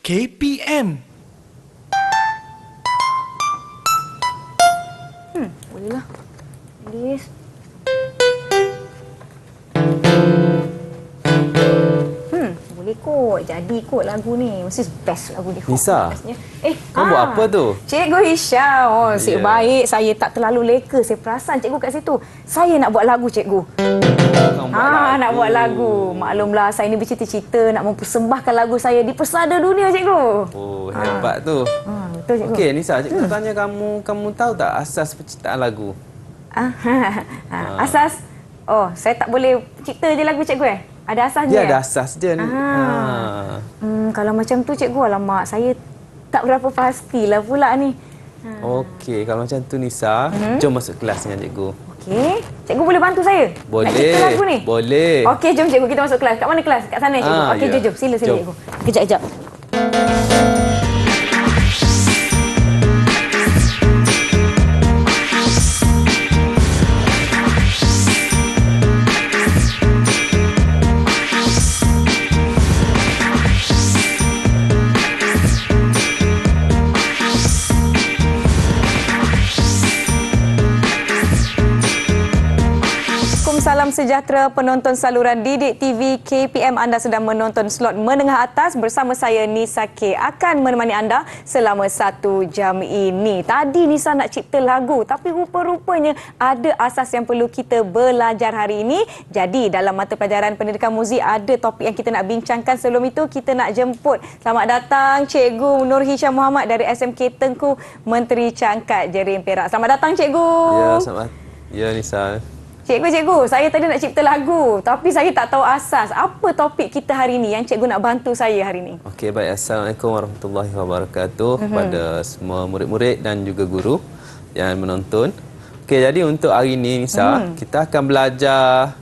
KPM. Bolehlah. Please. Boleh kot. Jadi kot lagu ni. Mesti best lagu ni. Nisa, kau buat apa tu? Cikgu Hisham. Oh, asyik baik. Saya tak terlalu leka. Saya perasan cikgu kat situ. Saya nak buat lagu, cikgu. Nak buat lagu. Maklumlah, saya ni bercita-cita nak mempersembahkan lagu saya di pesada dunia, cikgu. Oh, hebat tu. Betul, cikgu. Okey, Nisa, cikgu tanya kamu tahu tak asas penciptaan lagu? Asas? Oh, saya tak boleh cipta je lagu, cikgu Ada asas je? Dia ada asas je. Kalau macam tu, cikgu, alamak, saya tak berapa pastilah pula ni. Okey, kalau macam tu Nisa, jom masuk kelas dengan cikgu. Okey. Cikgu boleh bantu saya? Boleh. Nak cipta lagu ni? Boleh. Okey, jom cikgu kita masuk kelas. Kat mana kelas? Kat sana, cikgu. Okey, Ya. jom. Sila, Jom. cikgu. Kejap. Salam sejahtera penonton saluran Didik TV KPM. Anda sedang menonton slot menengah atas bersama saya Nisa K. Akan menemani anda selama 1 jam ini. Tadi Nisa nak cipta lagu tapi rupa-rupanya ada asas yang perlu kita belajar hari ini. Jadi dalam mata pelajaran pendidikan muzik ada topik yang kita nak bincangkan. Sebelum itu kita nak jemput. Selamat datang Cikgu Nur Hisham Muhammad dari SMK Tengku, Menteri Cangkat Jerin Perak. Selamat datang Cikgu. Ya, selamat. Ya, Nisa. Cikgu, saya tadi nak cipta lagu tapi saya tak tahu asas. Apa topik kita hari ini yang cikgu nak bantu saya hari ini? Okey, baik. Assalamualaikum warahmatullahi wabarakatuh kepada semua murid-murid dan juga guru yang menonton. Okey, jadi untuk hari ini Nisa, kita akan belajar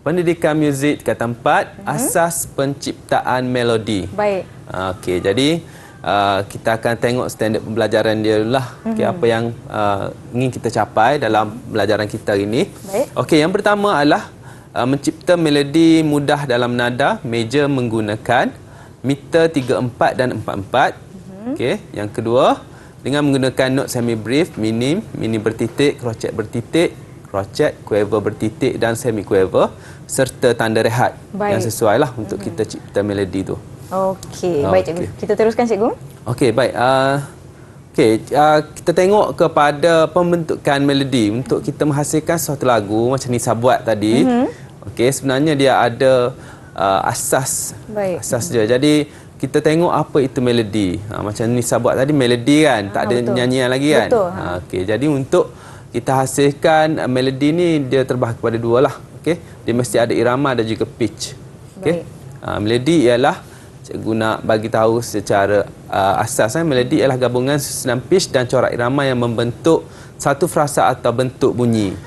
pendidikan muzik tingkatan 4, asas penciptaan melodi. Baik. Okey, jadi kita akan tengok standard pembelajaran dia dulu lah. Okay, apa yang ingin kita capai dalam pembelajaran kita hari ini. Okey, yang pertama adalah mencipta melodi mudah dalam nada meja menggunakan meter 3/4 dan 4/4. Okey, yang kedua dengan menggunakan not semi brief, mini bertitik, crochet, quaver bertitik dan semi quaver serta tanda rehat yang sesuai lah untuk kita cipta melodi tu. Okey, baik cikgu. Kita teruskan cikgu. Okey, baik. Kita tengok kepada pembentukan melodi untuk kita menghasilkan suatu lagu macam Nisa buat tadi. Okey, sebenarnya dia ada asas. Asas dia. Jadi kita tengok apa itu melodi. Macam Nisa buat tadi melodi kan, tak ada nyanyian lagi kan. Okey, jadi untuk kita hasilkan melodi ni dia terbahagi kepada dua lah. Okey, dia mesti ada irama dan juga pitch. Okey. Melodi ialah cikgu nak bagi tahu secara asas melodi ialah gabungan susunan pitch dan corak irama yang membentuk satu frasa atau bentuk bunyi.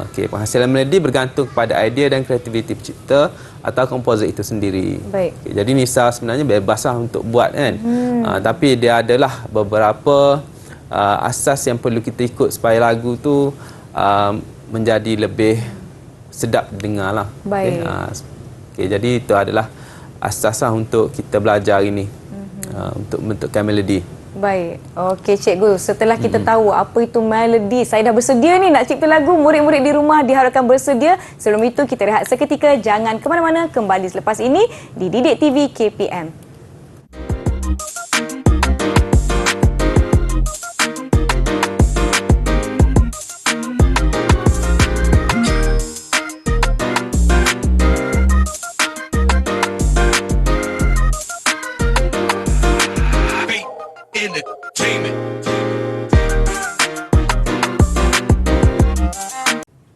Okey, penghasilan melodi bergantung kepada idea dan kreativiti pencipta atau komposer itu sendiri. Okay, jadi Nisa sebenarnya bebaslah untuk buat kan. Tapi dia adalah beberapa asas yang perlu kita ikut supaya lagu tu menjadi lebih sedap didengarlah. Okey, jadi itu adalah asas untuk kita belajar hari ini untuk membentukkan melodi. Baik. Okey cikgu, setelah kita tahu apa itu melodi, saya dah bersedia ni nak cipta lagu. Murid-murid di rumah diharapkan bersedia. Sebelum itu kita rehat seketika, jangan ke mana-mana, kembali selepas ini di Didik TV KPM.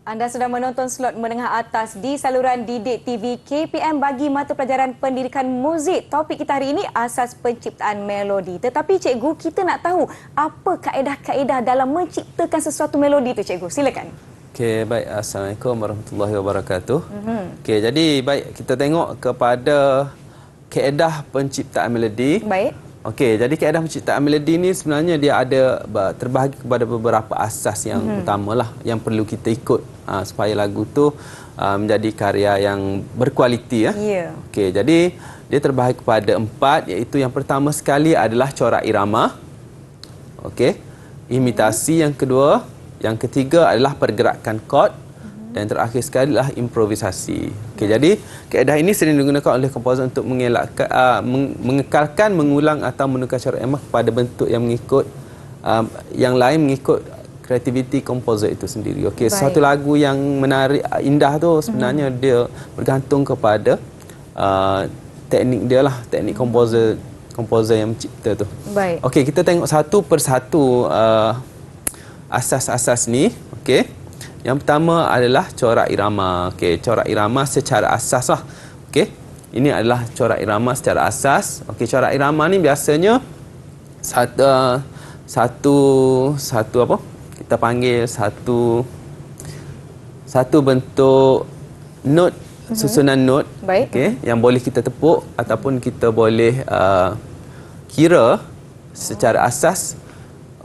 Anda sedang menonton slot menengah atas di saluran Didik TV KPM bagi mata pelajaran pendidikan muzik. Topik kita hari ini asas penciptaan melodi. Tetapi cikgu, kita nak tahu apa kaedah-kaedah dalam menciptakan sesuatu melodi itu cikgu. Silakan. Okey, baik. Assalamualaikum warahmatullahi wabarakatuh. Okey, jadi baik kita tengok kepada kaedah penciptaan melodi. Baik. Okey, jadi kaedah penciptaan melodi ni sebenarnya dia ada terbahagi kepada beberapa asas yang utamalah yang perlu kita ikut supaya lagu tu menjadi karya yang berkualiti ya. Yeah. Okey, jadi dia terbahagi kepada 4, iaitu yang pertama sekali adalah corak irama. Okey. Imitasi yang kedua, yang ketiga adalah pergerakan chord, dan terakhir sekali adalah improvisasi. Okey, jadi kaedah ini sering digunakan oleh komposer untuk mengekalkan, mengulang atau menukar corak irama kepada bentuk yang mengikut yang lain mengikut kreativiti komposer itu sendiri. Okey, satu lagu yang menarik, indah tu sebenarnya dia bergantung kepada teknik dia lah, teknik komposer yang mencipta tu. Baik. Okey, kita tengok satu persatu asas-asas ni. Okey. Yang pertama adalah corak irama. Okey, corak irama secara asas lah. Okey. Ini adalah corak irama secara asas. Okey, corak irama ni biasanya satu apa? Kita panggil satu bentuk not, susunan not. Baik. Okey, yang boleh kita tepuk ataupun kita boleh kira secara asas.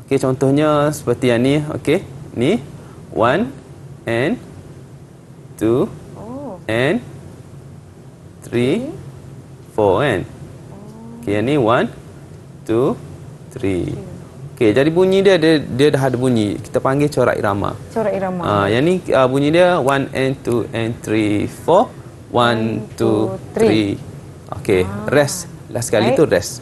Okey, contohnya seperti yang ni. Okey, ni 1 and 2 and 3 4 kan. Okey, yang ni 1 2 3. Okey, jadi bunyi dia dah ada bunyi. Kita panggil corak irama. Corak irama. Yang ni bunyi dia 1 and 2 and 3 4 1 2 3. Okey, rest. Last sekali tu rest.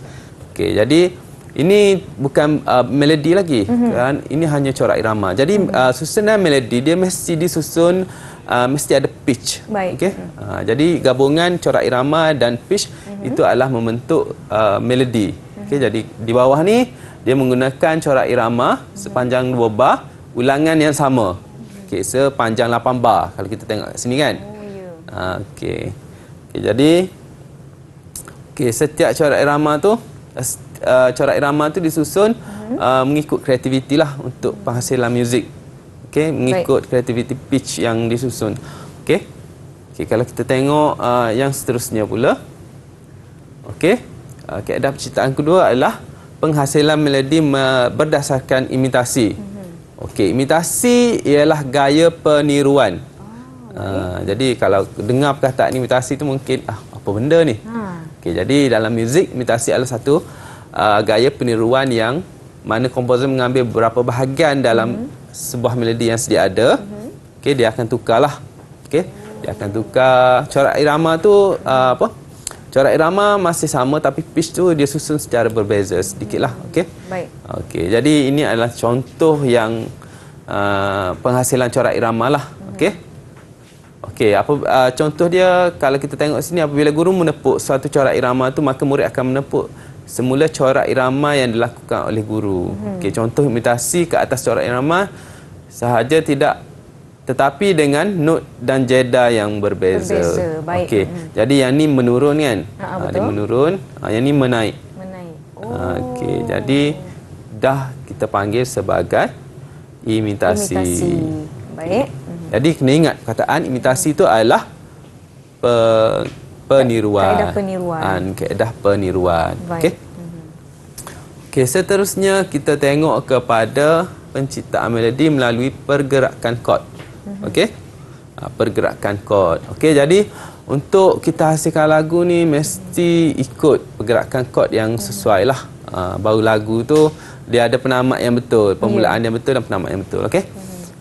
Okey, jadi ini bukan melodi lagi, kan? Ini hanya corak irama. Jadi susunan melodi dia mesti disusun, mesti ada pitch. Baik. Okey. Jadi gabungan corak irama dan pitch itu adalah membentuk melodi. Okey, jadi di bawah ni dia menggunakan corak irama sepanjang 2 bar, ulangan yang sama. Okey, sepanjang 8 bar kalau kita tengok sini kan. Okey. Okey, jadi setiap corak irama tu disusun mengikut kreativiti lah untuk penghasilan muzik. Okey, mengikut kreativiti pitch yang disusun. Okey. Okey, kalau kita tengok yang seterusnya pula. Okey. Kaedah penciptaan kedua adalah penghasilan melodi berdasarkan imitasi. Okey, imitasi ialah gaya peniruan. Jadi kalau dengar perkataan imitasi tu mungkin apa benda ni? Okey, jadi dalam muzik imitasi adalah satu gaya peniruan yang mana komposer mengambil beberapa bahagian dalam sebuah melodi yang sedia ada. Okey, dia akan tukarlah. Okey, dia akan tukar corak irama tu corak irama masih sama tapi pitch tu dia susun secara berbeza sedikitlah. Okey. Baik. Okey, jadi ini adalah contoh yang penghasilan corak irama lah. Okey. Okey, contoh dia kalau kita tengok sini, apabila guru menepuk suatu corak irama tu maka murid akan menepuk semula corak irama yang dilakukan oleh guru. Okey, contoh imitasi ke atas corak irama sahaja tetapi dengan not dan jeda yang berbeza. Baik. Okey. Jadi yang ni menurun kan? Dia menurun, yang ni menaik. Okey, jadi dah kita panggil sebagai imitasi. Baik. Jadi kena ingat perkataan imitasi itu adalah peniruan. Kaedah peniruan. Baik. Okey, seterusnya kita tengok kepada penciptaan melodi melalui pergerakan chord. Okey. Pergerakan chord. Okey, jadi untuk kita hasilkan lagu ni mesti ikut pergerakan chord yang sesuai lah. Baru lagu tu dia ada penamat yang betul, permulaan yang betul dan penamat yang betul. Okey.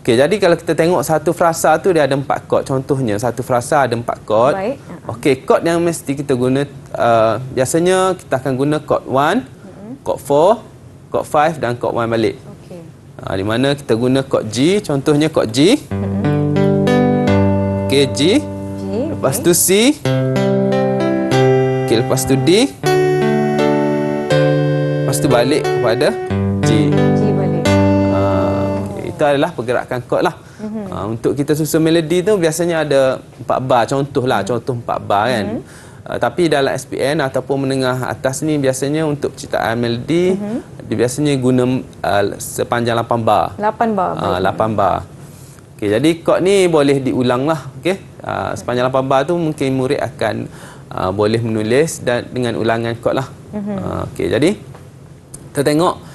Okey, jadi kalau kita tengok satu frasa tu dia ada 4 chord. Contohnya satu frasa ada 4 chord. Baik. Okey, chord yang mesti kita guna biasanya kita akan guna chord 1, chord 4, chord 5 dan chord 1 balik. Okey. Di mana kita guna chord G, contohnya chord G. Okey, G. Lepas tu C. Okey, lepas tu D. Lepas tu balik kepada G. G balik. Itu adalah pergerakan chord lah. Untuk kita susun melodi tu biasanya ada 4 bar, contoh 4 bar kan. Tapi dalam SPN ataupun menengah atas ni biasanya untuk penciptaan melodi dia biasanya guna sepanjang 8 bar. 8 bar. 8 bar. Okey, jadi chord ni boleh diulang lah. Okey. Sepanjang 8 bar tu mungkin murid akan boleh menulis dan dengan ulangan chord lah. Okey, jadi kita tengok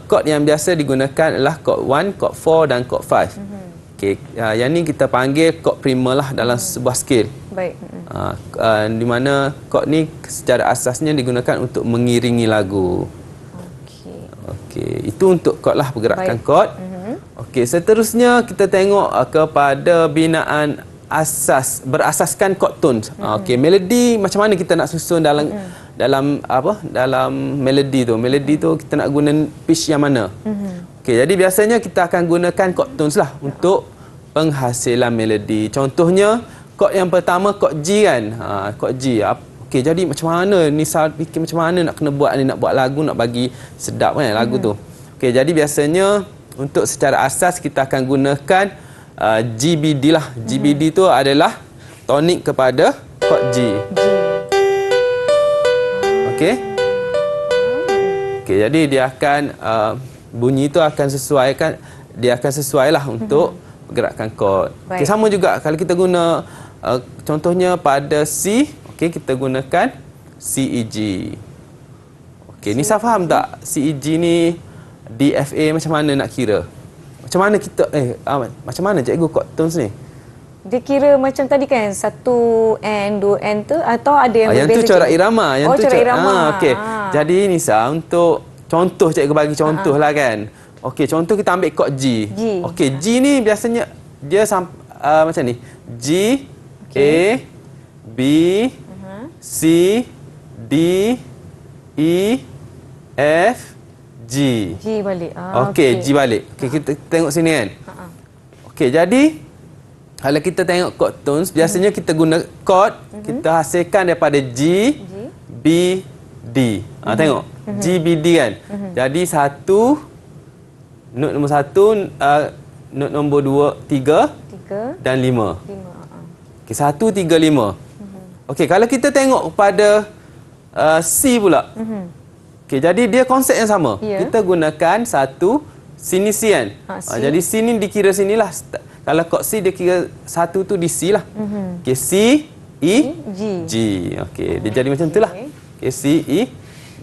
chord yang biasa digunakan adalah chord 1, chord 4 dan chord 5. Okey, yang ni kita panggil chord primer lah dalam sebuah scale. Baik. Di mana chord ni secara asasnya digunakan untuk mengiringi lagu. Okey, itu untuk chord lah, pergerakan chord. Okey, seterusnya kita tengok kepada binaan asas, berasaskan chord tone. Okey, melodi macam mana kita nak susun dalam melodi tu. Melodi tu kita nak guna pitch yang mana? Okey, jadi biasanya kita akan gunakan chord tones lah untuk penghasilan melodi. Contohnya chord yang pertama chord G kan. Chord G. Okey, jadi macam mana Nisa fikir macam mana nak kena buat ni, nak buat lagu, nak bagi sedap kan lagu tu. Okey, jadi biasanya untuk secara asas kita akan gunakan GBD lah. GBD tu adalah tonik kepada chord G. Okey. Okey, jadi dia akan bunyi tu akan sesuaikan, dia akan sesuailah untuk pergerakan chord. Okey, sama juga kalau kita guna contohnya pada C, okey, kita gunakan C E G. Okey, Nisa faham tak C E G ni DFA macam mana nak kira? Macam mana kita macam mana cikgu chord tones ni? Dia kira macam tadi kan 1N, 2N tu atau ada yang berbeza? Yang tu corak irama, yang tu corak irama. Okey. Jadi Nisa untuk contoh cikgu bagi contoh lah kan. Okey, contoh kita ambil chord G. Okey, G ni biasanya dia macam ni. G, A, B, C, D, E, F, G. G balik. Okey, G balik. Okey, kita tengok sini kan. Okey, jadi kalau kita tengok chord tones, biasanya kita guna chord, kita hasilkan daripada G, B, D. Tengok. G, B, D kan. Jadi note nombor 1, note nombor 2, 3 dan 5. Okey, 1, 3, 5. Okey, kalau kita tengok pada C pula. Okey, jadi dia konsep yang sama. Kita gunakan sini C kan. Jadi C ni dikira sinilah. Kalau chord C dia kira 1 tu di C lah. Okey, C, E, G. Okey, dia jadi macam itulah. Okey, C, E,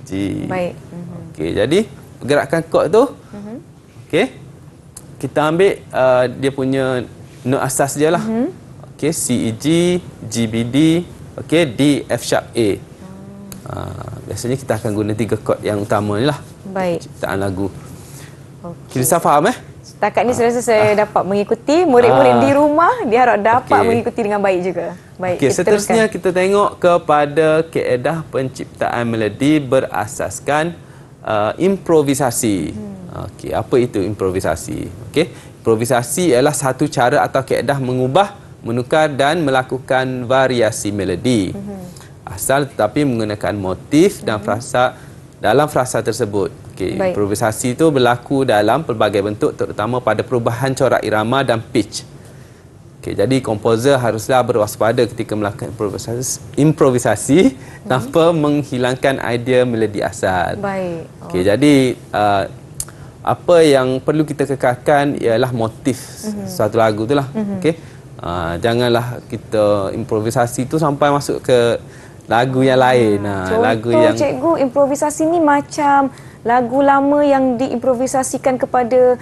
G. Baik. Okey, jadi pergerakan chord tu. Okey. Kita ambil dia punya note asas dia lah. Okey, C, E, G, G, B, D, okey, D, F sharp, A. Biasanya kita akan guna 3 chord yang utama ni lah. Baik. Ciptaan lagu. Kita faham Setakat ni saya rasa saya dapat mengikuti. Murid-murid di rumah diharap dapat mengikuti dengan baik juga. Baik, okey, seterusnya kita tengok kepada kaedah penciptaan melodi berasaskan improvisasi. Okey, apa itu improvisasi? Okey, improvisasi ialah satu cara atau kaedah mengubah, menukar dan melakukan variasi melodi. Asal tetapi menggunakan motif dan frasa dalam frasa tersebut. Okey, improvisasi itu berlaku dalam pelbagai bentuk, terutama pada perubahan corak irama dan pitch. Okey, jadi komposer haruslah berwaspada ketika melakukan improvisasi tanpa menghilangkan idea melodi asal. Baik. Okey, jadi apa yang perlu kita kekalkan ialah motif suatu lagu itulah. Okey. Janganlah kita improvisasi tu sampai masuk ke lagu yang lain. Lagu yang cikgu, improvisasi ni macam lagu lama yang diimprovisasikan kepada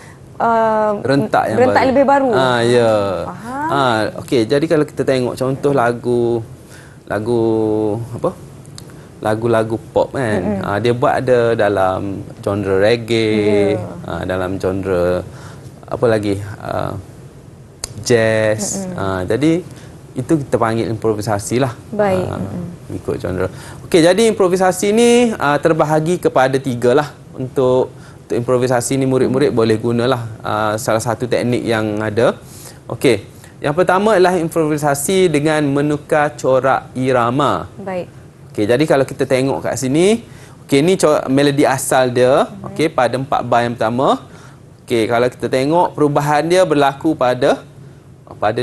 rentak lebih baru. Ya. Okey, jadi kalau kita tengok contoh lagu lagu-lagu pop kan. Dia buat ada dalam genre reggae, dalam genre apa lagi? Jazz. Jadi itu kita panggil improvisasi lah. Baik. Ikut genre. Okey, jadi improvisasi ni terbahagi kepada 3 lah. Untuk improvisasi ni murid-murid boleh gunalah salah satu teknik yang ada. Okey. Yang pertama adalah improvisasi dengan menukar corak irama. Baik. Okey, jadi kalau kita tengok kat sini, okey, ni melodi asal dia, okey, pada 4 bar yang pertama. Okey, kalau kita tengok perubahan dia berlaku pada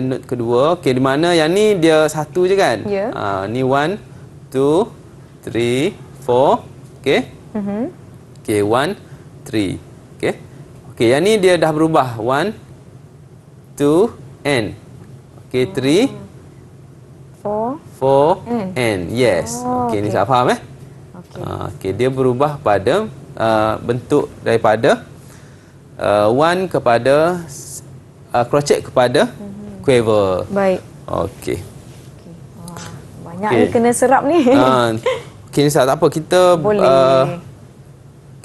note kedua. Okey, di mana yang ni dia 1 je kan? Ni 1, 2, 3, 4. Okey. Okey, 1, 3. Okey. Okey, yang ni dia dah berubah. 1, 2, N. Okey, 3, 4, N. Yes. Okey, ni saya faham Okey, dia berubah pada bentuk daripada 1 kepada crochet kepada quiver. Baik. Okey. Banyak ni kena serap ni. Okey, Nisa, tak apa. Kita Boleh.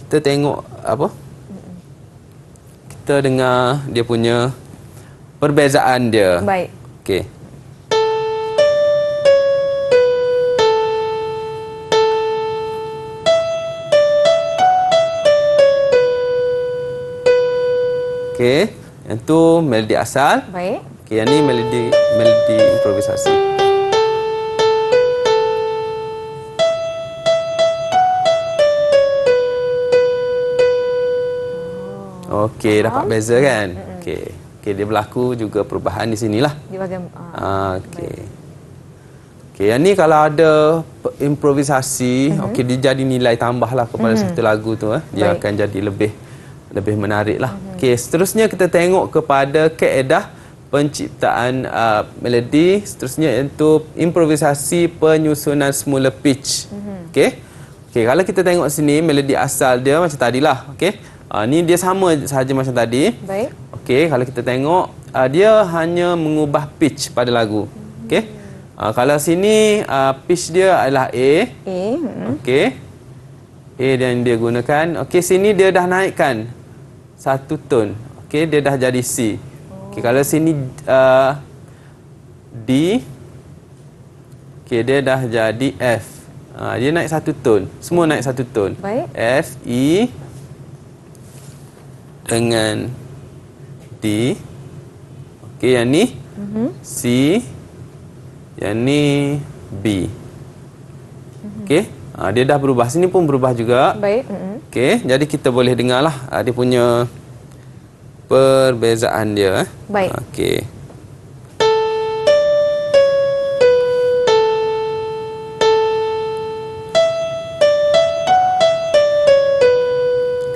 kita tengok apa? Kita dengar dia punya perbezaan dia. Baik. Okey. Okey, yang tu melodi asal. Baik. Okey, yang ni melodi improvisasi. Okey, dapat beza kan? Okey. Okey, dia berlaku juga perubahan di sinilah. Di bahagian Okey. Okey, yang ni kalau ada improvisasi, okey, dia jadi nilai tambah lah kepada satu lagu tu. Dia Baik. akan jadi lebih menarik lah. Okey, seterusnya kita tengok kepada kaedah penciptaan melodi. Seterusnya iaitu improvisasi penyusunan semula pitch. Okey. Okey, kalau kita tengok sini melodi asal dia macam tadilah. Okey. Ni dia sama sahaja macam tadi. Baik. Okey, kalau kita tengok dia hanya mengubah pitch pada lagu. Okey. Kalau sini pitch dia adalah A. Okey. A yang dia gunakan. Okey, sini dia dah naikkan satu tone. Okey, dia dah jadi C. Okey, kalau sini D. Okey, dia dah jadi F. Dia naik satu tone. Semua naik satu tone. Baik. F, E dengan D. Okey, yang ni C. Yang ni B. Okey. Dia dah berubah. Sini pun berubah juga. Baik. Okey, jadi kita boleh dengarlah dia punya perbezaan dia. Baik. Okey.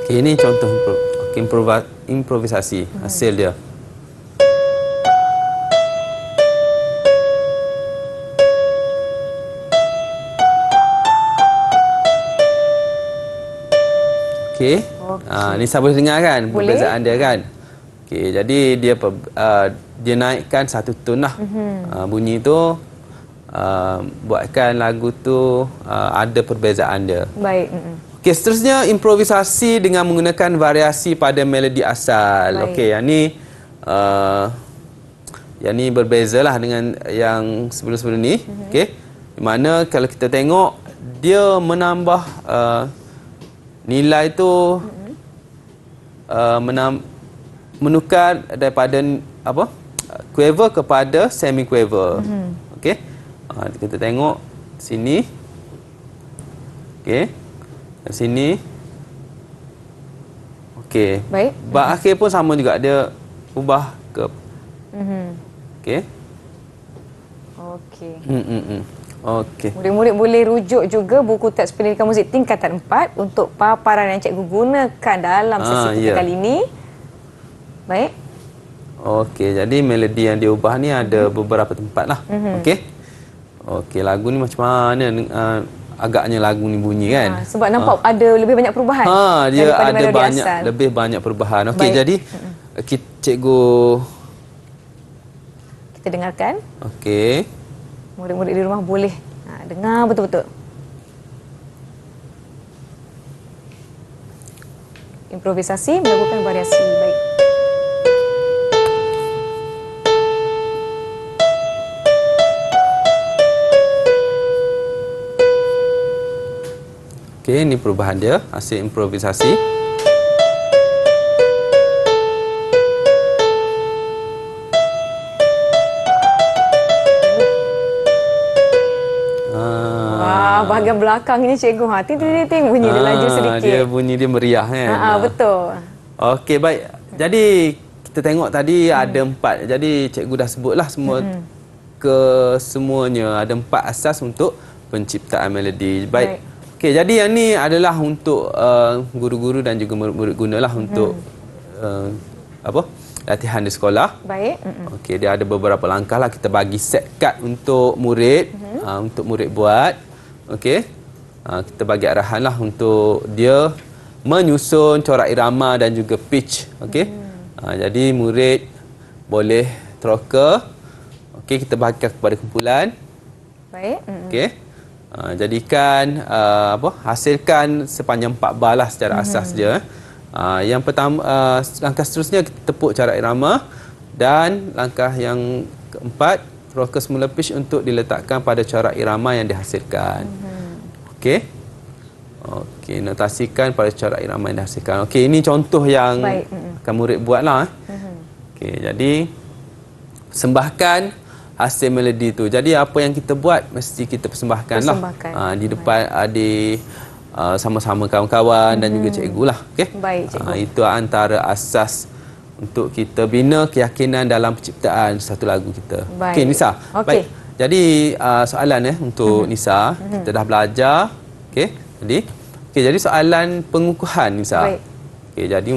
Okey, ini contoh improvisasi hasil dia. Okey. Nisa boleh dengar kan perbezaan dia kan? Okey, jadi dia naikkan satu tone lah. Bunyi tu buatkan lagu tu ada perbezaan dia. Baik. Okey, seterusnya improvisasi dengan menggunakan variasi pada melodi asal. Okey, yang ni berbezalah dengan yang sebelum-sebelum ni. Okey. Di mana kalau kita tengok dia menambah nilai tu menukar daripada apa? Quaver kepada semi quaver. Okey. Kita tengok sini. Okey. Sini. Okey. Baik. Bab akhir pun sama juga, dia ubah ke. Okey. Okey. Okey. Murid-murid boleh rujuk juga buku teks pendidikan muzik tingkatan 4 untuk paparan yang cikgu gunakan dalam sesi kita kali ini. Baik. Okey, jadi melodi yang diubah ni ada beberapa tempat lah. Okey. Okey, lagu ni macam mana agaknya lagu ni bunyi kan? Sebab nampak ada lebih banyak perubahan. Dia daripada ada melodi banyak asal. lebih banyak perubahan. Okey, Baik. jadi cikgu Kita dengarkan. okey. Murid-murid di rumah boleh dengar betul-betul. Improvisasi melakukan variasi. Baik. Okey, ini perubahan dia hasil improvisasi. Bahagian belakang ni cikgu ting bunyi dia laju sedikit. Dia bunyi dia meriah kan. Betul. Okey, baik. Jadi kita tengok tadi ada 4. Jadi cikgu dah sebutlah semua kesemuanya ada 4 asas untuk penciptaan melodi. Baik. Okey, jadi yang ni adalah untuk guru-guru dan juga murid-murid gunalah untuk latihan di sekolah. Baik. Okey, dia ada beberapa langkah lah, kita bagi set card untuk murid untuk murid buat. Okey. Kita bagi arahan lah untuk dia menyusun corak irama dan juga pitch. Okey. Jadi murid boleh teroka. Okey, kita bagikan kepada kumpulan. Baik. Okey. Jadikan hasilkan sepanjang 4 bar lah secara asas dia. Yang pertama, langkah seterusnya kita tepuk corak irama, dan langkah yang keempat, fokus mula pitch untuk diletakkan pada corak irama yang dihasilkan. Okey. Okey, notasikan pada corak irama yang dihasilkan. Okey, ini contoh yang akan murid buatlah. Okey, jadi persembahkan hasil melodi tu. Jadi apa yang kita buat mesti kita persembahkan lah. Di depan adik, sama-sama kawan-kawan dan juga cikgu lah. Okay? Baik, cikgu. Itu antara asas untuk kita bina keyakinan dalam penciptaan satu lagu kita. Okey, Nisa. Okay. Baik. Jadi soalan untuk Nisa, kita dah belajar. Okey. Jadi soalan pengukuhan Nisa. Baik. Okey, jadi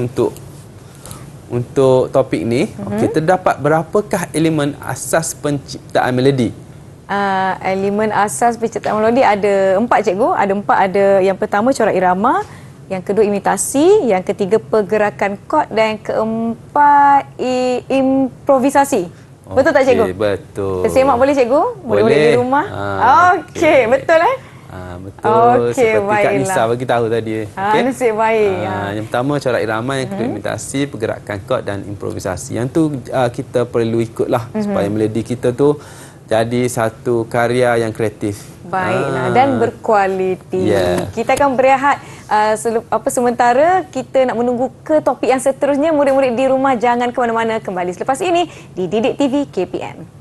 untuk topik ni, terdapat berapakah elemen asas penciptaan melodi? Elemen asas penciptaan melodi ada 4, cikgu. Ada 4. Ada yang pertama corak irama, yang kedua imitasi, yang ketiga pergerakan kod, dan yang keempat improvisasi. Betul tak, cikgu? Betul. Tersemak boleh, cikgu? Boleh di rumah? Okey, betul betul. Okey, seperti Kak Nisa bagi tahu tadi. Okey. Nasib baik. Yang pertama corak irama, yang kedua imitasi, pergerakan kod dan improvisasi. Yang tu kita perlu ikutlah supaya melodi kita tu jadi satu karya yang kreatif. Baiklah, dan berkualiti. Kita akan berehat sementara kita nak menunggu ke topik yang seterusnya. Murid-murid di rumah jangan ke mana-mana, kembali selepas ini di Didik TV KPM.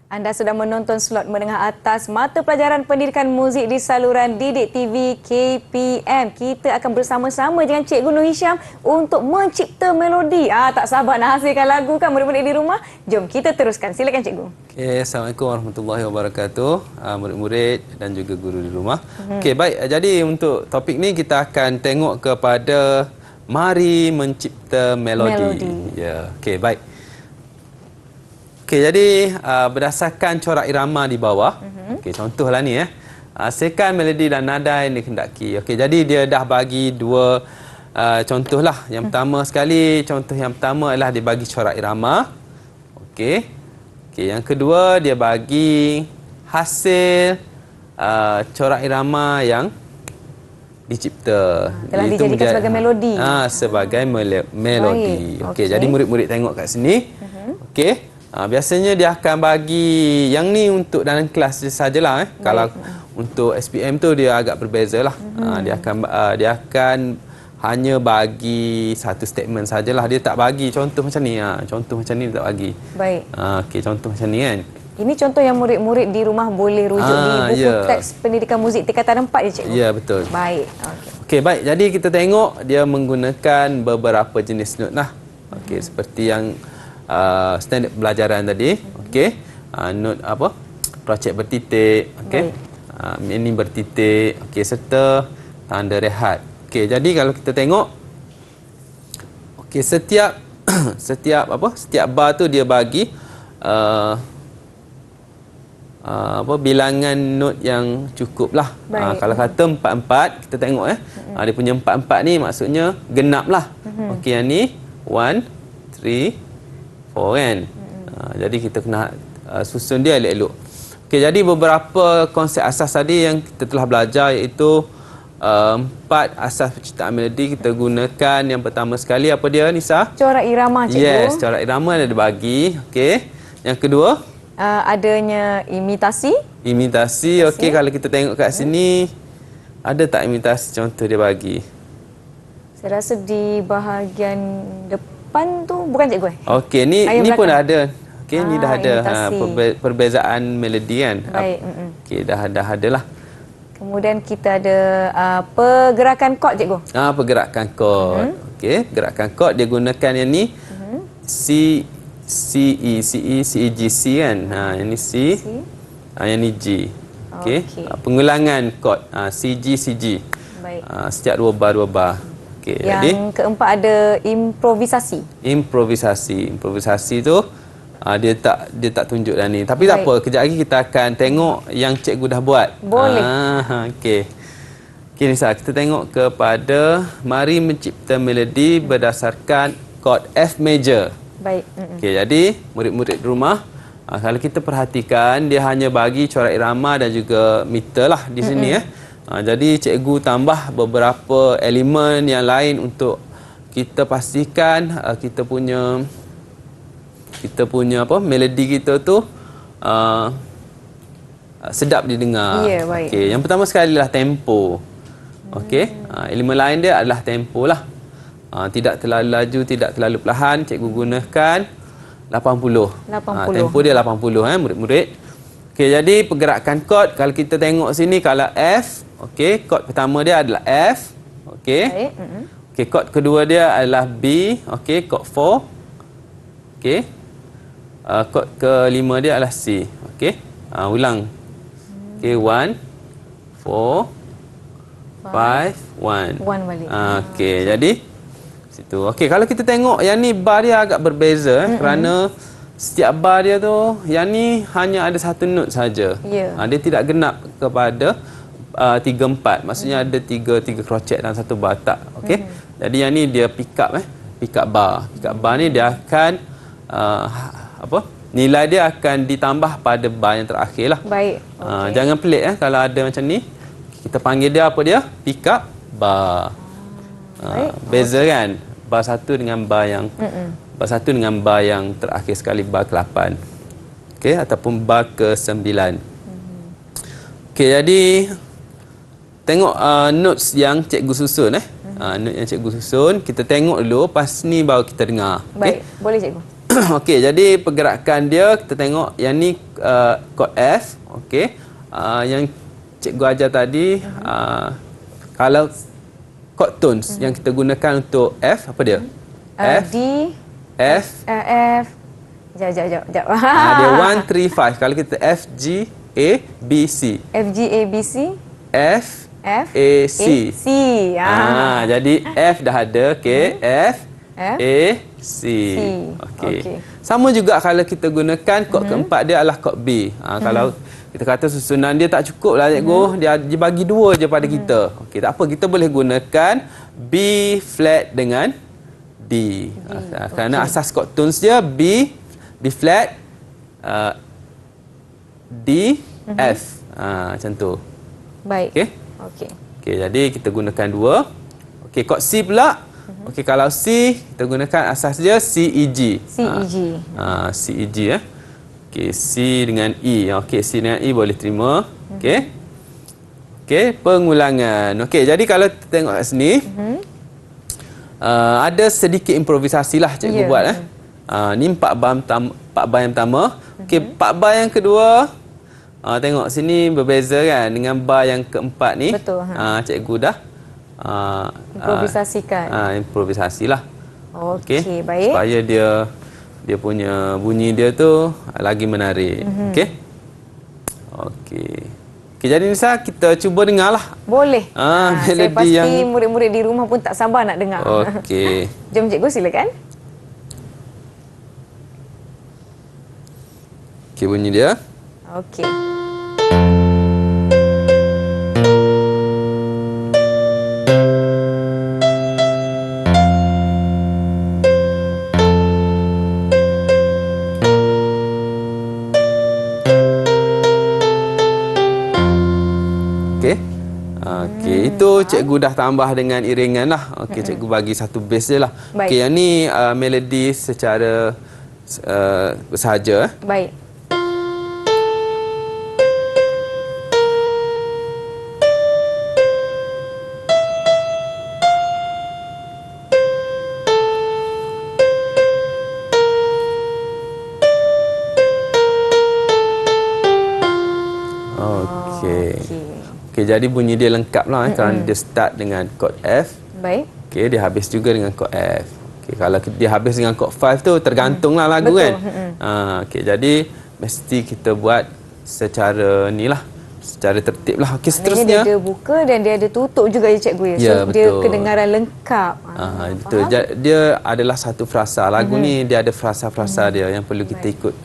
Anda sudah menonton slot menengah atas mata pelajaran pendidikan muzik di saluran Didik TV KPM. Kita akan bersama-sama dengan Cikgu Nur Hisham untuk mencipta melodi. Tak sabar nak hasilkan lagu kan murid-murid di rumah? Jom kita teruskan. Silakan, Cikgu. Okey, Assalamualaikum warahmatullahi wabarakatuh. Murid-murid dan juga guru di rumah. Okey, baik. Jadi untuk topik ni kita akan tengok kepada mari mencipta melodi. Ya, okey, baik. Okey, jadi berdasarkan corak irama di bawah, okey, contohlah ni hasilkan melodi dan nada yang dikehendaki. Okey, jadi dia dah bagi dua contohlah. Yang pertama sekali, contoh yang pertama adalah dia bagi corak irama. Okey. Okey, yang kedua dia bagi hasil corak irama yang dicipta. Telah dijadikan sebagai melodi. Sebagai melodi. Okey, jadi murid-murid tengok kat sini. Okey. Biasanya dia akan bagi yang ni untuk dalam kelas sajalah. Kalau untuk SPM tu dia agak berbezalah. Dia akan hanya bagi satu statement sajalah. Dia tak bagi contoh macam ni. Contoh macam ni dia tak bagi. Baik. Okey, contoh macam ni kan. Ini contoh yang murid-murid di rumah boleh rujuk di buku teks pendidikan muzik tingkatan 4 ya, cikgu? Ya, betul. Baik. Okey, baik. Jadi kita tengok dia menggunakan beberapa jenis not lah. Okey, seperti yang standard pelajaran tadi. Okey. Not apa? Projek bertitik, okey. Ini bertitik, okey, serta tanda rehat. Okey, jadi kalau kita tengok okey, setiap bar tu dia bagi bilangan not yang cukup lah. Kalau kata 4-4, kita tengok dia punya 4-4 ni maksudnya genap lah. Okey, yang ni 1, 3, 4 kan. Jadi kita kena susun dia elok-elok. Okey, jadi beberapa konsep asas tadi yang kita telah belajar, iaitu 4 asas penciptaan melodi. Kita gunakan yang pertama sekali, apa dia, Nisa? Corak irama, cikgu. Yes, corak irama ada dibagi. Okey. Yang kedua, adanya imitasi. Imitasi. Okey, kalau kita tengok kat sini, ada tak imitasi contoh dia bagi? Saya rasa di bahagian depan tu, bukan, cikgu? Okey, ni pun ada. Okey, ni dah ada perbezaan melodi kan. Baik. Okey, dah ada lah. Kemudian kita ada pergerakan kod, cikgu. Pergerakan kod. Okey, pergerakan kod dia gunakan yang ni. C, E, G, C kan. Yang ni C. Yang ni G. Okey. Pengulangan kod C, G. Baik. Setiap 2 bar. Okey, Yang jadi keempat ada improvisasi. improvisasi tu dia tak tunjuk dah ni. Tapi tak Baik. apa, kejap lagi kita akan tengok yang cikgu dah buat. Boleh. Okey. Okey Nisa, kita tengok kepada mari mencipta melodi berdasarkan kod F major. Baik. Okey, jadi murid-murid di rumah, kalau kita perhatikan dia hanya bagi corak irama dan juga meter lah di sini jadi cikgu tambah beberapa elemen yang lain untuk kita pastikan kita punya apa melodi kita tu sedap didengar. Ya, baik. Okey, yang pertama sekali lah tempo. Okey, elemen lain dia adalah tempo lah. Tidak terlalu laju, tidak terlalu perlahan. Cikgu gunakan 80. 80. Tempo dia 80 murid-murid. Okey, jadi pergerakan kod kalau kita tengok sini kalau F, okey, kod pertama dia adalah F. Okey. Baik. Okey, kod kedua dia adalah B, okey, kod 4. Okey. Kod kelima dia adalah C. Okey. Ulang. Okey, 1 4 5 1. 1 balik. Okey, jadi situ. Okey, kalau kita tengok yang ni bar dia agak berbeza kerana setiap bar dia tu yang ni hanya ada satu not saja. Ya. Dia tidak genap kepada 3/4. Maksudnya ada 3 crochet dalam satu bar tak. Okey. Jadi yang ni dia pick up pick up bar. Pick up bar ni dia akan nilai dia akan ditambah pada bar yang terakhir lah. Baik. Jangan pelik kalau ada macam ni. Kita panggil dia apa dia? Pick up bar. Beza kan? Bar satu dengan bar yang bar satu dengan bar yang terakhir sekali, bar ke-8. Okey, ataupun bar ke-9. Okey, jadi tengok notes yang cikgu susun note yang cikgu susun, kita tengok dulu, pas ni baru kita dengar. Baik, boleh cikgu. Okey, jadi pergerakan dia kita tengok yang ni kod F, okey. Yang cikgu ajar tadi kalau kod tones yang kita gunakan untuk F apa dia? F D F F. Jap. dia 1 3 5. Kalau kita F G A B C. F G A B C. F F A C. C. Jadi F dah ada, okey. F F A C. Okey. Okey. Sama juga kalau kita gunakan kod keempat dia adalah kod B. Kalau kita kata susunan dia tak cukup lah cikgu, dia bagi 2 je pada kita. Okey, tak apa, kita boleh gunakan B flat dengan D. Kerana asas kod tones dia B flat, D, F. Macam tu. Baik. Okey. Okey, jadi kita gunakan 2. Okey, kod C pula. Okey, kalau C kita gunakan asas dia C E G. C E G. C E G Okey, C dengan E. Okey, C dengan E boleh terima. Okey. Okey, pengulangan. Okey, jadi kalau kita tengok kat sini, ada sedikit improvisasi lah cikgu buat. Ni 4 bar yang pertama. Okey, 4 bar yang kedua. Tengok sini berbeza kan dengan bar yang keempat ni. Betul. Cikgu dah Improvisasikan. improvisasilah. Okey, baik. Supaya dia punya bunyi dia tu lagi menarik. Okey. Okey, jadi Nisa, kita cuba dengarlah. Boleh. Saya Melodi pasti yang murid-murid di rumah pun tak sabar nak dengar. okey. Jom cikgu, silakan. Okey, bunyi dia. Okey. Okey, itu cikgu dah tambah dengan iringan lah. Okey, cikgu bagi satu base je lah. Baik. Okey, yang ni melodi secara bersahaja. Baik. Okey, jadi bunyi dia lengkap lah kerana dia start dengan kod F. Baik. Okey, dia habis juga dengan kod F. Okey, kalau dia habis dengan kod 5 tu tergantunglah lagu. Betul. Kan. Okey, jadi mesti kita buat secara ni lah. secara tertib lah. Okey, Maknanya seterusnya. dia ada buka dan dia ada tutup juga ya cikgu ya. So Ya, dia betul. kedengaran lengkap. Betul. Dia adalah satu frasa. Lagu ni dia ada frasa-frasa dia yang perlu kita ikut.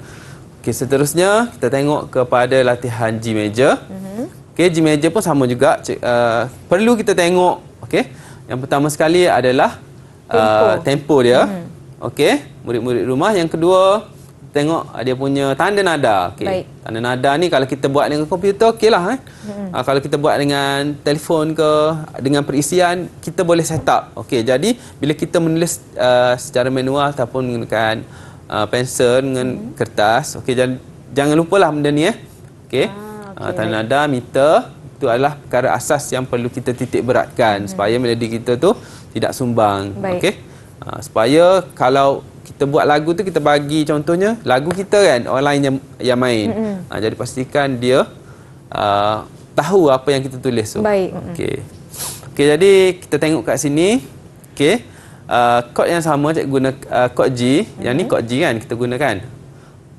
Okey, seterusnya kita tengok kepada latihan G major. Okey, G major pun sama juga. Perlu kita tengok. Okey, yang pertama sekali adalah tempo dia. Okey, murid-murid rumah. Yang kedua, tengok dia punya tanda nada. Okey. Tanda nada ni kalau kita buat dengan komputer okeylah kalau kita buat dengan telefon ke dengan perisian kita boleh set up. Okey. Jadi bila kita menulis secara manual ataupun menggunakan pensel dengan kertas, okey, jangan lupalah benda ni Okey. Tanda nada, meter itu adalah perkara asas yang perlu kita titik beratkan supaya melodi kita tu tidak sumbang. Okey. Supaya kalau kita buat lagu tu kita bagi contohnya lagu kita kan orang lain yang main. Jadi pastikan dia tahu apa yang kita tulis tu. Baik. Okey. Okey, jadi kita tengok kat sini. Okey. Kod yang sama cikgu guna kod G. Yang ni kod G kan kita gunakan.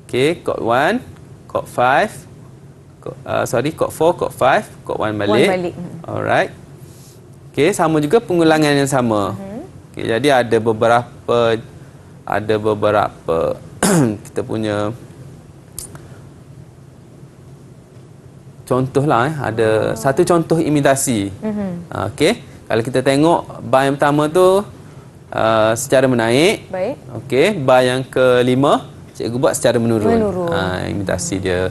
Okey, kod 1, kod 5, kod 4, kod 5, kod 1 balik. Alright. Okey, sama juga pengulangan yang sama. Okey, jadi ada beberapa kita punya contoh lah ada satu contoh imitasi. Okey, kalau kita tengok bar yang pertama tu secara menaik. Baik. Okey, bar yang kelima cikgu buat secara menurun. Imitasi dia.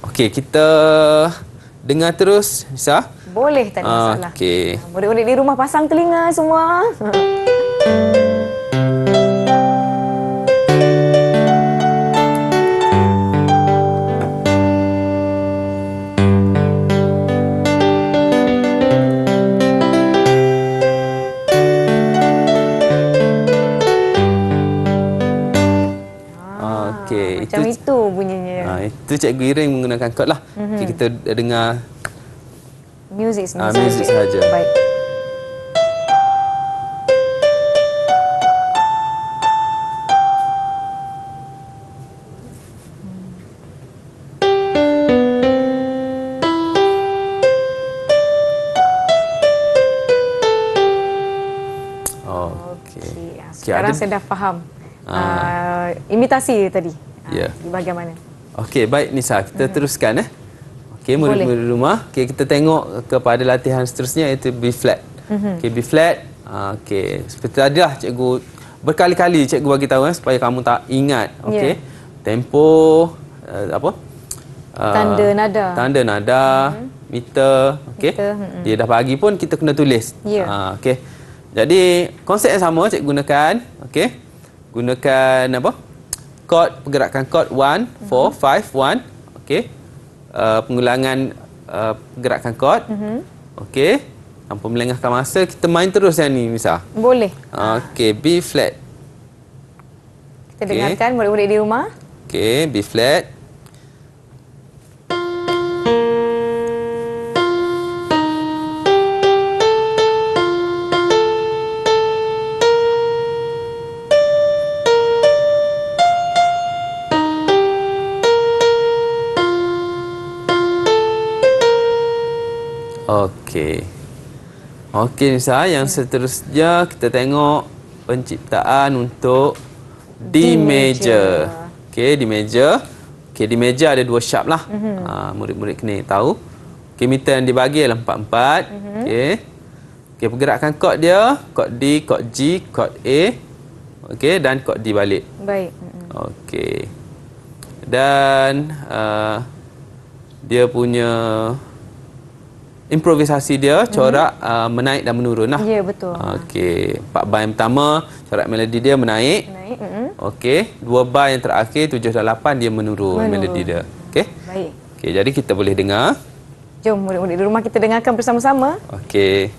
Okey, kita dengar terus Nisa. Boleh, tak ada masalah. Okey. Murid-murid di rumah pasang telinga semua. Macam itu bunyinya. Itu cikgu iring menggunakan kod lah. Okay, kita dengar Muzik muzik sahaja. Baik. Sekarang saya dah faham imitasi tadi. Di bahagian mana? Okey, baik Nisa, kita teruskan Okey, murid-murid rumah. Okey, kita tengok kepada latihan seterusnya iaitu B flat. Okey, B flat. Okey, seperti tadi lah cikgu berkali-kali cikgu bagi tahu supaya kamu tak ingat. Okey. Tempo tanda nada. Tanda nada, meter, okey. Dia dah bagi pun kita kena tulis. Okey. Jadi konsep yang sama cikgu gunakan. Okey. Gunakan kod, pergerakan kod 1 4 5 1. Okey. Pengulangan pergerakan kod. Okey. Tanpa melengahkan masa, kita main terus yang ni Nisa. Boleh. Okey, B flat. Kita dengarkan murid-murid di rumah. Okey, B flat. Okey. Okey Nisa, yang seterusnya kita tengok penciptaan untuk D major. Okey, D major. Okey, D major ada dua sharp lah. Murid-murid kena tahu. Okey, meter yang dibagi adalah 4/4. Okey. Okey, pergerakan kod dia, kod D, kod G, kod A. Okey, dan kod D balik. Baik. Okey. Dan dia punya improvisasi dia corak menaik dan menurun lah. Ya, betul. Okey, 4 bar yang pertama corak melodi dia menaik. Okey, 2 bar yang terakhir 7 dan 8 dia menurun melodi dia. Okey. Baik. Okey, jadi kita boleh dengar. Jom murid-murid di rumah kita dengarkan bersama-sama. Okey.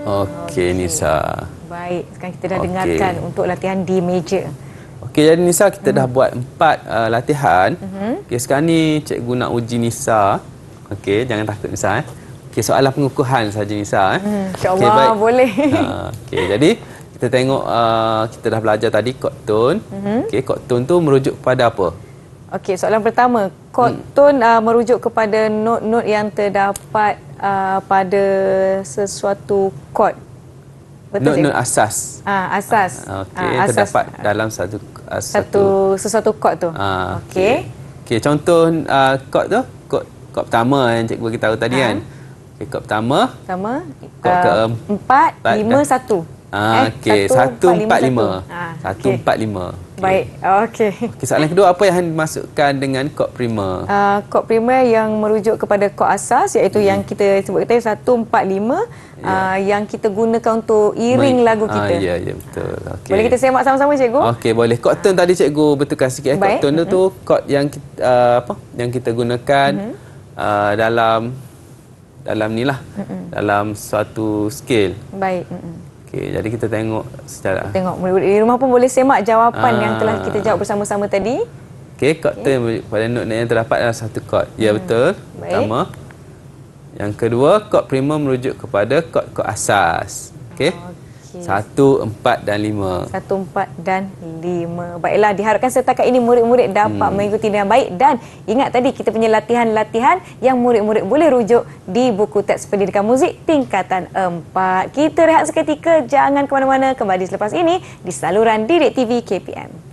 Okey Nisa. Baik, sekarang kita dah dengarkan untuk latihan D major. Okey, jadi Nisa kita dah buat 4 latihan. Okey, sekarang ni cikgu nak uji Nisa. Okey, jangan takut Nisa. Okey, soalan pengukuhan saja Nisa. InsyaAllah boleh. Okey, jadi kita tengok kita dah belajar tadi chord tone. Okey, chord tone tu merujuk kepada apa? Okey, soalan pertama. Chord tone merujuk kepada not-not yang terdapat pada sesuatu chord. Betul, Not asas. Asas. Okey, Asas terdapat dalam sesuatu chord tu. Okey. Okey, contoh chord tu, chord pertama yang cikgu bagi tahu tadi kan. Okey, chord pertama. Chord ke 4 5 1. Okey, 1 4 5. 1 4 5. Baik. Okey. Okey, soalan kedua, apa yang dimasukkan dengan chord primer? Chord primer yang merujuk kepada chord asas, iaitu yang kita sebut tadi 1 4 5 yang kita gunakan untuk iring lagu kita. Ya, betul. Okay. Boleh kita semak sama-sama cikgu? Okey, boleh. Chord tone tadi cikgu betulkan sikit. Chord tone tu chord yang yang kita gunakan dalam ni lah. Dalam suatu scale. Baik. Okey, jadi kita tengok secara murid-murid di rumah pun boleh semak jawapan yang telah kita jawab bersama-sama tadi. Okey, chord tone merujuk kepada not yang terdapat dalam satu chord. Ya, betul. Pertama. Yang kedua, chord primer merujuk kepada chord asas. Okey. 1 4 dan 5. 1 4 dan 5. Baiklah, diharapkan setakat ini murid-murid dapat mengikuti dengan baik, dan ingat tadi kita punya latihan-latihan yang murid-murid boleh rujuk di buku teks pendidikan muzik tingkatan 4. Kita rehat seketika, jangan ke mana-mana, kembali selepas ini di saluran Didik TV KPM.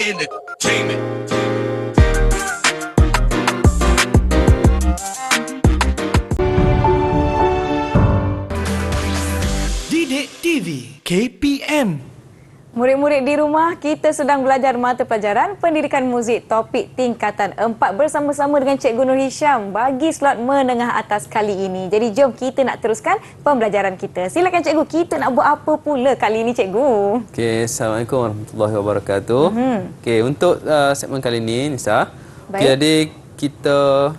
Entertainment. Didik TV KPM. Murid-murid di rumah, kita sedang belajar mata pelajaran pendidikan muzik topik tingkatan 4 bersama-sama dengan Cikgu Nur Hisham bagi slot menengah atas kali ini. Jadi jom kita nak teruskan pembelajaran kita. Silakan Cikgu, kita nak buat apa pula kali ini Cikgu? Okey, Assalamualaikum warahmatullahi wabarakatuh. Okey, untuk segmen kali ini Nisa, okay, jadi kita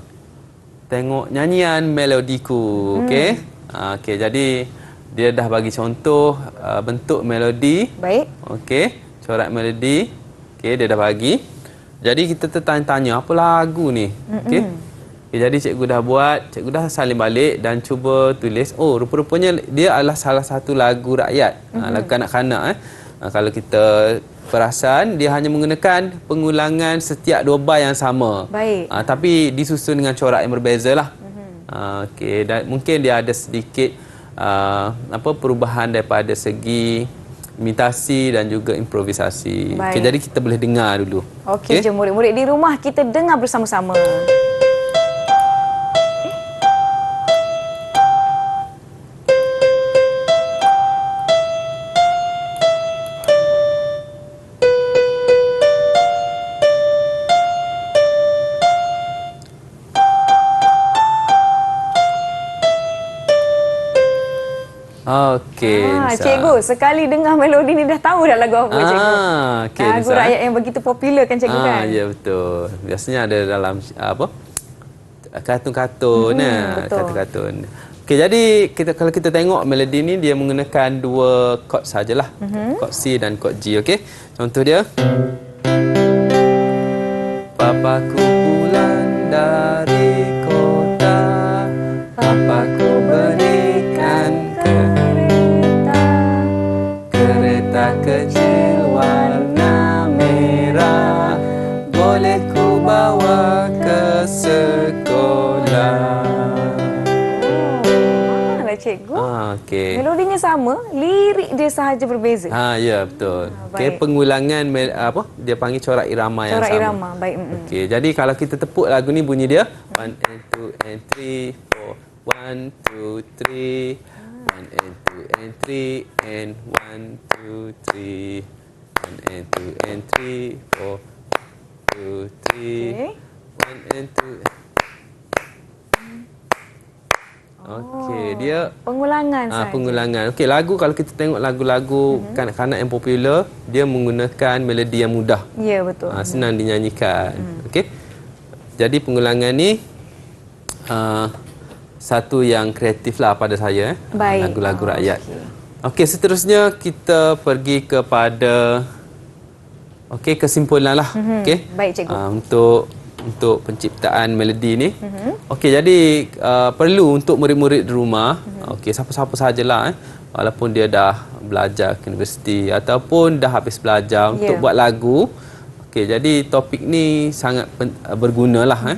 tengok nyanyian melodiku. Okey. Okey, jadi dia dah bagi contoh bentuk melodi. Baik. Okey, corak melodi. Okey, dia dah bagi. Jadi kita tertanya-tanya apa lagu ni? Okey. Okay, jadi cikgu dah buat, cikgu dah salin balik dan cuba tulis. Oh, rupa-rupanya dia adalah salah satu lagu rakyat. Lagu kanak-kanak. Kalau kita perasan, dia hanya menggunakan pengulangan setiap 2 bar yang sama. Baik. Tapi disusun dengan corak yang berbeza lah. Okey, dan mungkin dia ada sedikit perubahan daripada segi imitasi dan juga improvisasi. Okay, jadi kita boleh dengar dulu. Okey, jom murid-murid di rumah kita dengar bersama-sama. Okey. Cikgu, sekali dengar melodi ni dah tahu dah lagu apa cikgu. Okay, lagu rakyat yang begitu popular kan cikgu kan? Ya, betul. Biasanya ada dalam kartun-kartun. Kartun-kartun. Okey, jadi kalau kita tengok melodi ni dia menggunakan 2 chord sajalah. Chord C dan chord G, okey. Contoh dia. Papaku pulang dari kota, papaku berikan kereta kecil warna merah, boleh ku bawa ke sekolah. Cikgu. Okey. Melodinya sama, lirik dia sahaja berbeza. Ya, betul. Okey, pengulangan dia panggil corak irama yang sama. Corak irama, baik. Okey, jadi kalau kita tepuk lagu ni bunyi dia 1 and 2 and 3 4 1 2 3 1 and 2 and 3 and 1 2 3 1 and 2 and 3 4 2 3 1 and 2. Okey, dia pengulangan saja. pengulangan. Okey, lagu kalau kita tengok lagu-lagu kanak-kanak yang popular, dia menggunakan melodi yang mudah. Ya, betul. Senang dinyanyikan. Okey. Jadi pengulangan ni satu yang kreatif lah pada saya. Baik. Lagu-lagu rakyat. Okey, seterusnya kita pergi kepada kesimpulan lah. Okey. Baik, cikgu. Untuk penciptaan melodi ni. Okey, jadi perlu untuk murid-murid di rumah, okey, siapa-siapa sajalah walaupun dia dah belajar ke universiti ataupun dah habis belajar untuk buat lagu. Okey, jadi topik ni sangat bergunalah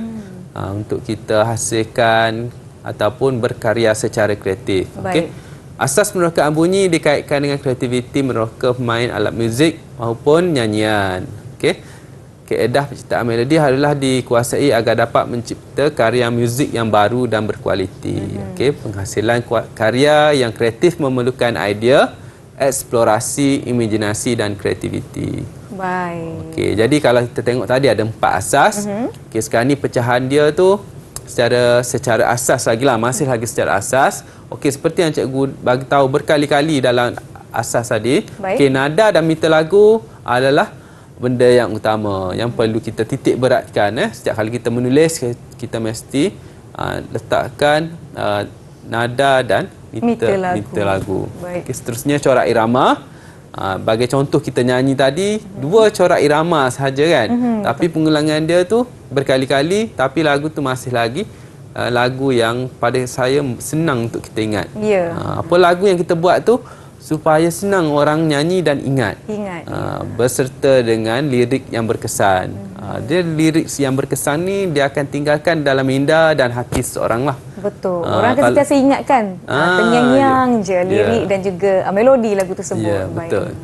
untuk kita hasilkan ataupun berkarya secara kreatif. Okey. Asas merokaan bunyi dikaitkan dengan kreativiti meroka pemain alat muzik maupun nyanyian. Okey. Kaedah penciptaan melodi haruslah dikuasai agar dapat mencipta karya muzik yang baru dan berkualiti. Okey, penghasilan karya yang kreatif memerlukan idea, eksplorasi, imajinasi dan kreativiti. Baik. Okey, jadi kalau kita tengok tadi ada 4 asas. Okey, sekarang ni pecahan dia tu secara asas lagi lah, masih lagi secara asas. Okey, seperti yang cikgu bagi tahu berkali-kali dalam asas tadi. Okey, nada dan meter lagu adalah benda yang utama yang perlu kita titik beratkan. Setiap kali kita menulis, kita mesti letakkan nada dan meter lagu. Okey, seterusnya corak irama. Bagi contoh kita nyanyi tadi, 2 corak irama sahaja kan. Tapi pengulangan dia tu berkali-kali, tapi lagu tu masih lagi lagu yang pada saya senang untuk kita ingat. Apa lagu yang kita buat tu supaya senang orang nyanyi dan ingat. Berserta dengan lirik yang berkesan. Dia lirik yang berkesan ni dia akan tinggalkan dalam minda dan hati seorang lah. Betul. Orang akan sentiasa ingatkan terngiang-ngiang je lirik dan juga melodi lagu tersebut. Ya, betul.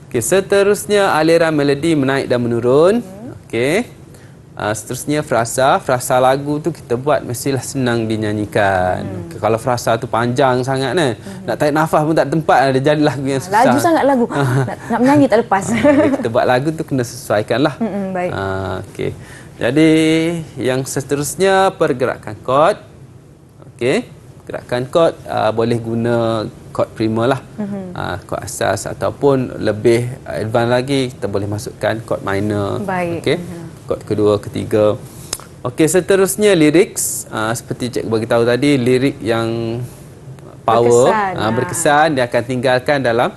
Okey, seterusnya aliran melodi menaik dan menurun. Okey. Seterusnya frasa lagu tu kita buat mestilah senang dinyanyikan. Kalau frasa tu panjang sangat nak tarik nafas pun tak tempat, ada jadi lagu yang susah. Laju sangat lagu. nak menyanyi tak lepas. Kita buat lagu tu kena sesuaikan lah. Baik. Okey. Jadi yang seterusnya pergerakan chord. Okey. Gerakan chord boleh guna chord prima lah. Chord asas ataupun lebih advance lagi kita boleh masukkan chord minor. Baik. Okey. Chord kedua, ketiga. Okey, seterusnya lyrics. Seperti cikgu bagi tahu tadi, lirik yang power, berkesan, dia akan tinggalkan dalam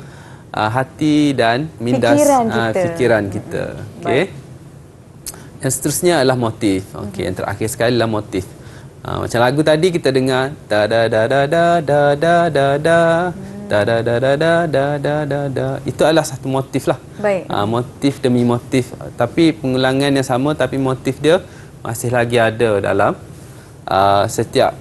hati dan minda fikiran kita. Okey. Yang seterusnya adalah motif. Okey, yang terakhir sekali adalah motif. Macam lagu tadi kita dengar da da da da da da da da da da da da da da da da da da. Itu adalah satu motif lah. Baik. Motif demi motif, tapi pengulangan yang sama, tapi motif dia masih lagi ada dalam setiap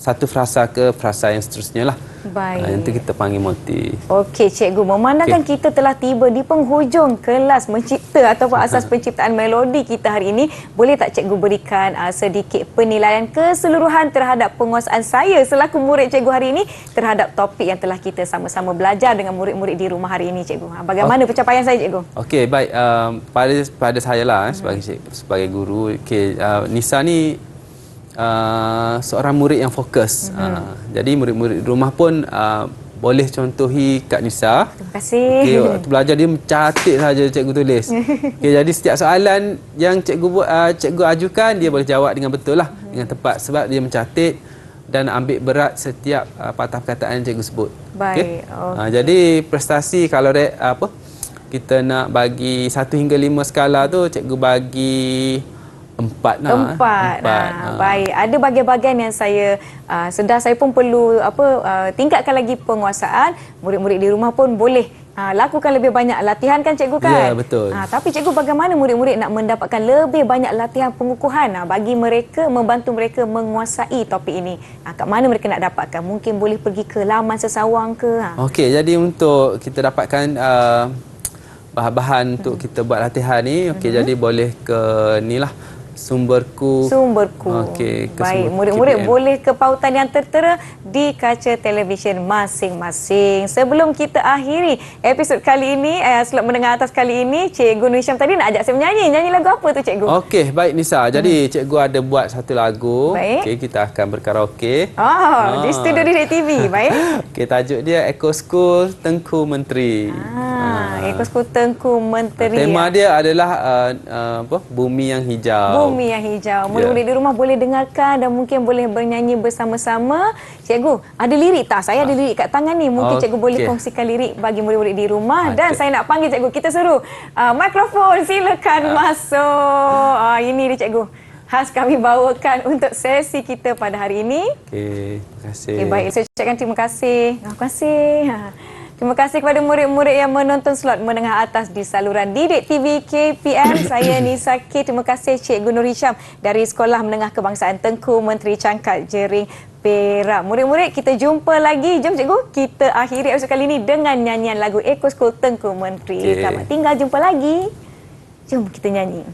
satu frasa ke frasa yang seterusnya lah. Baik. Yang itu kita panggil motif. Okey, cikgu, memandangkan kita telah tiba di penghujung kelas mencipta ataupun asas penciptaan melodi kita hari ini, boleh tak cikgu berikan sedikit penilaian keseluruhan terhadap penguasaan saya selaku murid cikgu hari ini terhadap topik yang telah kita sama-sama belajar dengan murid-murid di rumah hari ini, cikgu? Bagaimana pencapaian saya, cikgu? Okey, baik. Pada saya lah sebagai guru, Nisa ni seorang murid yang fokus. Jadi murid-murid di rumah pun boleh contohi Kak Nisa. Terima kasih. Okay, waktu belajar dia mencatat saja cikgu tulis. Okay, jadi setiap soalan yang cikgu ajukan dia boleh jawab dengan betul lah, dengan tepat sebab dia mencatat dan ambil berat setiap patah perkataan yang cikgu sebut. Baik. Okay? Jadi prestasi kalau kita nak bagi 1 hingga 5 skala tu, cikgu bagi 4 lah. 4. Baik. Ada bahagian-bahagian yang saya sedar saya pun perlu tingkatkan lagi penguasaan. Murid-murid di rumah pun boleh lakukan lebih banyak latihan kan, cikgu kan? Ya, betul. Tapi cikgu, bagaimana murid-murid nak mendapatkan lebih banyak latihan pengukuhan bagi mereka, membantu mereka menguasai topik ini? Kat mana mereka nak dapatkan? Mungkin boleh pergi ke laman sesawang ke? Okey, jadi untuk kita dapatkan bahan-bahan untuk kita buat latihan ni, okey, jadi boleh ke ni lah, sumberku. Okey, ke Baik, sumber murid-murid KPM. boleh ke pautan yang tertera di kaca televisyen masing-masing. Sebelum kita akhiri episod kali ini, slot menengah atas kali ini, Cikgu Nur Hisham tadi nak ajak saya menyanyi. Nyanyi lagu apa tu, Cikgu? Okey, baik Nisa. Jadi cikgu ada buat satu lagu. Baik. Okey, kita akan berkaraoke. Di studio Didik TV. Baik. Okey, tajuk dia Eco School Tengku Menteri. Eco School Tengku Menteri. Tema dia adalah bumi yang hijau. Bumi yang hijau. Murid-murid di rumah boleh dengarkan dan mungkin boleh bernyanyi bersama-sama. Cikgu, ada lirik tak? Saya ada lirik kat tangan ni. Mungkin cikgu boleh kongsikan lirik bagi murid-murid di rumah. Dan saya nak panggil cikgu. Kita suruh mikrofon. Silakan masuk. Ini dia cikgu. Khas kami bawakan untuk sesi kita pada hari ini. Okey, terima kasih. Okey, baik. Saya ucapkan terima kasih. Terima kasih. Terima kasih kepada murid-murid yang menonton slot menengah atas di saluran Didik TV KPM. Saya Nisa K. Terima kasih Cikgu Nur Hisham dari Sekolah Menengah Kebangsaan Tengku Menteri Cangkat Jering Perak. Murid-murid, kita jumpa lagi. Jom cikgu, kita akhiri episod kali ini dengan nyanyian lagu Eco School Tengku Menteri. Selamat tinggal, jumpa lagi. Jom kita nyanyi.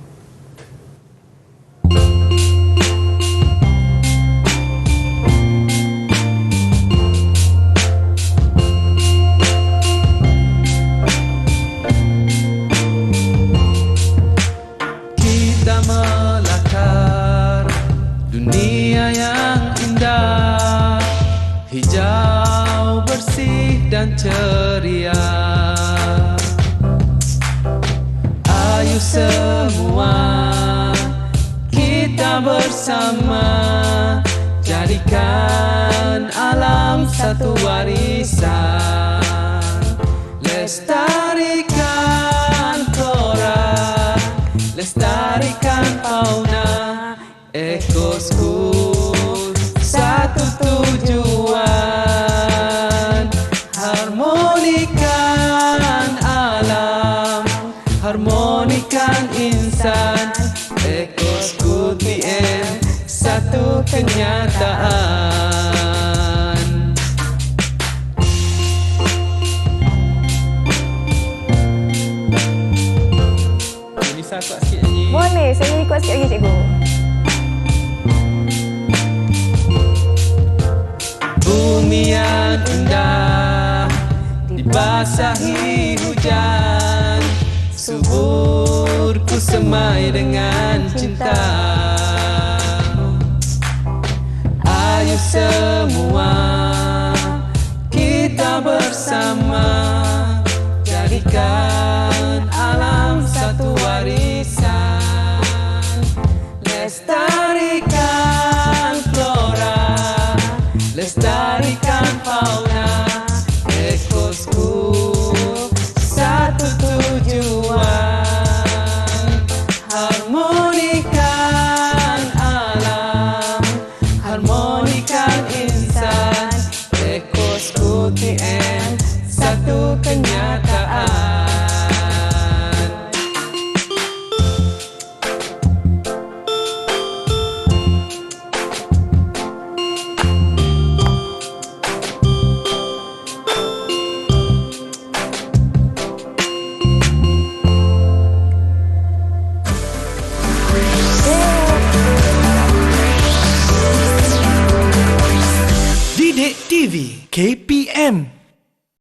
Kita melakar dunia yang indah, hijau bersih dan ceria. Ayo semua kita bersama, jadikan alam satu warisan. Lestarikan flora, lestarikan fauna. Eco School satu tujuan, harmonikan alam, harmonikan insan. Eco School PM satu kenyataan. Nisa kuat sikit nyanyi. Boleh, saya nyanyi kuat sikit lagi cikgu. Bumi yang indah dibasahi hujan, suburku semai dengan cinta. Ayo semua kita bersama, jadikan alam satu warisan. Lestarikan flora, lestarikan fauna. Eco School satu tujuan, harmonikan alam, harmonikan insan. Eco School TM satu kenyataan. Didik TV KPM.